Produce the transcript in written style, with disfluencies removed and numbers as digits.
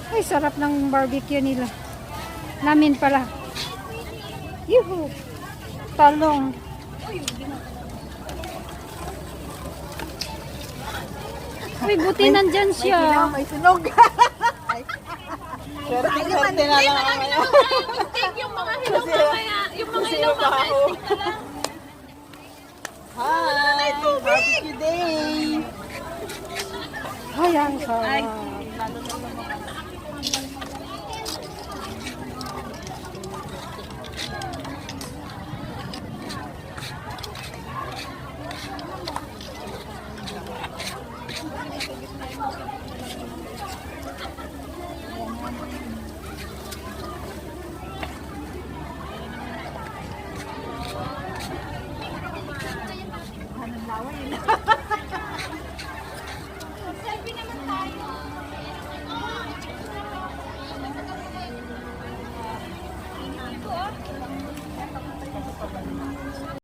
Ay, sarap ng barbecue nila. Namin pala. Yuhu! Talong. Uy, buti nandyan siya. May sunog. Swerte na lang ako ngayon. Yung mga hilaw mamaya, yung mga hilaw mamaya, stick na lang. Hi! Barbecue day! Ay, ang sarap.